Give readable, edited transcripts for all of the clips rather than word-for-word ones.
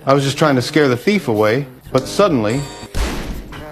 I was just trying to scare the thief away, but suddenly,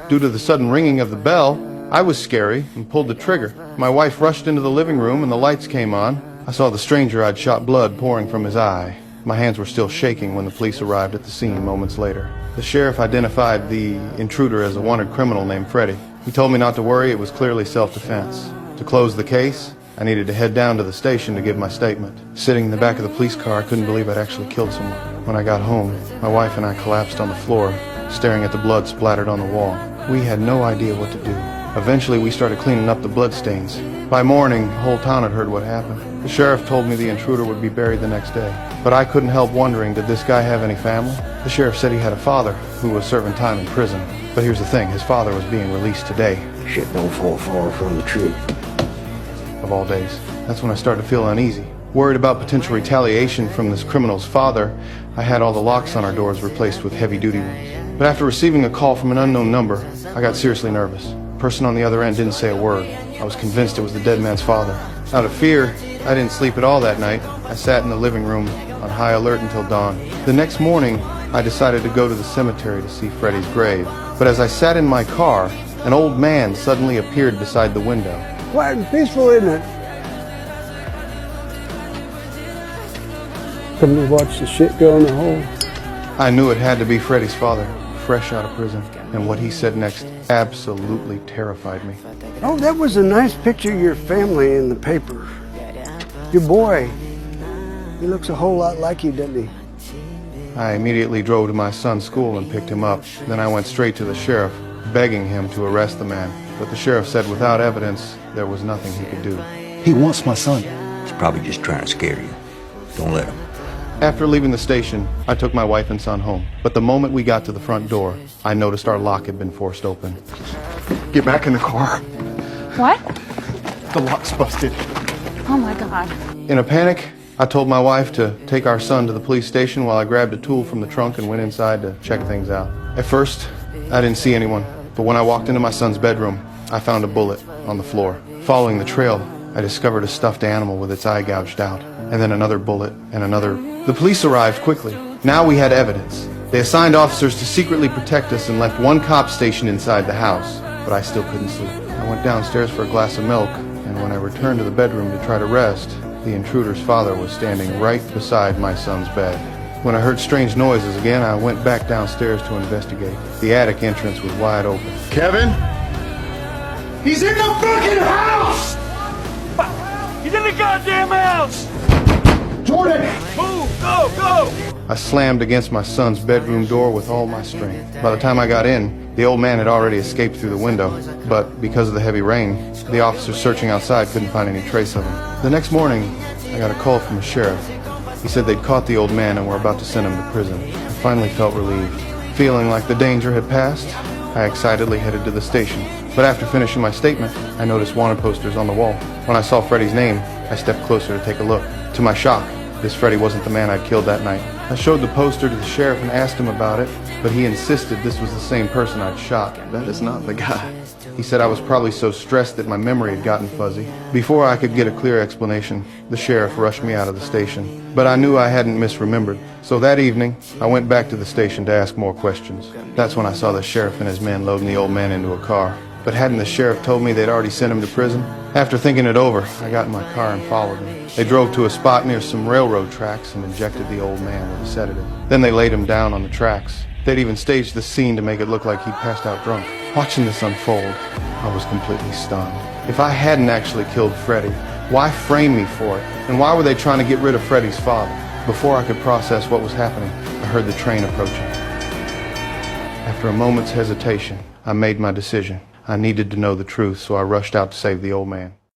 due to the sudden ringing of the bell, I was scary and pulled the trigger. My wife rushed into the living room and the lights came on. I saw the stranger I'd shot blood pouring from his eye. My hands were still shaking when the police arrived at the scene moments later. The sheriff identified the intruder as a wanted criminal named Freddie. He told me not to worry, it was clearly self-defense. To close the case, I needed to head down to the station to give my statement. Sitting in the back of the police car, I couldn't believe I'd actually killed someone. When I got home, my wife and I collapsed on the floor, staring at the blood splattered on the wall. We had no idea what to do. Eventually, we started cleaning up the bloodstains. By morning, the whole town had heard what happened. The sheriff told me the intruder would be buried the next day. But I couldn't help wondering, did this guy have any family? The sheriff said he had a father who was serving time in prison. But here's the thing, his father was being released today. Shit don't fall far from the tree. Of all days. That's when I started to feel uneasy. Worried about potential retaliation from this criminal's father, I had all the locks on our doors replaced with heavy-duty ones. But after receiving a call from an unknown number, I got seriously nervous. The person on the other end didn't say a word. I was convinced it was the dead man's father. Out of fear, I didn't sleep at all that night. I sat in the living room on high alert until dawn. The next morning, I decided to go to the cemetery to see Freddie's grave. But as I sat in my car, an old man suddenly appeared beside the window. Quiet and peaceful, isn't it? Come to watch the shit go in the hole. I knew it had to be Freddie's father, fresh out of prison. And what he said next absolutely terrified me. Oh, that was a nice picture of your family in the paper. Your boy, he looks a whole lot like you, doesn't he? I immediately drove to my son's school and picked him up. Then I went straight to the sheriff, begging him to arrest the man. But the sheriff said without evidence, there was nothing he could do. He wants my son. He's probably just trying to scare you. Don't let him. After leaving the station, I took my wife and son home. But the moment we got to the front door, I noticed our lock had been forced open. Get back in the car. What? The lock's busted. Oh my God. In a panic, I told my wife to take our son to the police station while I grabbed a tool from the trunk and went inside to check things out. At first, I didn't see anyone. But when I walked into my son's bedroom, I found a bullet on the floor. Following the trail, I discovered a stuffed animal with its eye gouged out. And then another bullet and another. The police arrived quickly. Now we had evidence. They assigned officers to secretly protect us and left one cop stationed inside the house. But I still couldn't sleep. I went downstairs for a glass of milk, and when I returned to the bedroom to try to rest, the intruder's father was standing right beside my son's bed. When I heard strange noises again, I went back downstairs to investigate. The attic entrance was wide open. Kevin? He's in the fucking house! He's in the goddamn house! Jordan! Move! Go! Go! I slammed against my son's bedroom door with all my strength. By the time I got in, the old man had already escaped through the window. But because of the heavy rain, the officers searching outside couldn't find any trace of him. The next morning, I got a call from the sheriff. He said they'd caught the old man and were about to send him to prison. I finally felt relieved. Feeling like the danger had passed, I excitedly headed to the station. But after finishing my statement, I noticed wanted posters on the wall. When I saw Freddie's name, I stepped closer to take a look. To my shock, this Freddie wasn't the man I'd killed that night. I showed the poster to the sheriff and asked him about it, but he insisted this was the same person I'd shot. That is not the guy. He said I was probably so stressed that my memory had gotten fuzzy. Before I could get a clear explanation, the sheriff rushed me out of the station. But I knew I hadn't misremembered. So that evening, I went back to the station to ask more questions. That's when I saw the sheriff and his men loading the old man into a car. But hadn't the sheriff told me they'd already sent him to prison? After thinking it over, I got in my car and followed them. They drove to a spot near some railroad tracks and injected the old man with a sedative. Then they laid him down on the tracks. They'd even staged the scene to make it look like he'd passed out drunk. Watching this unfold, I was completely stunned. If I hadn't actually killed Freddie, why frame me for it? And why were they trying to get rid of Freddie's father? Before I could process what was happening, I heard the train approaching. After a moment's hesitation, I made my decision. I needed to know the truth, so I rushed out to save the old man.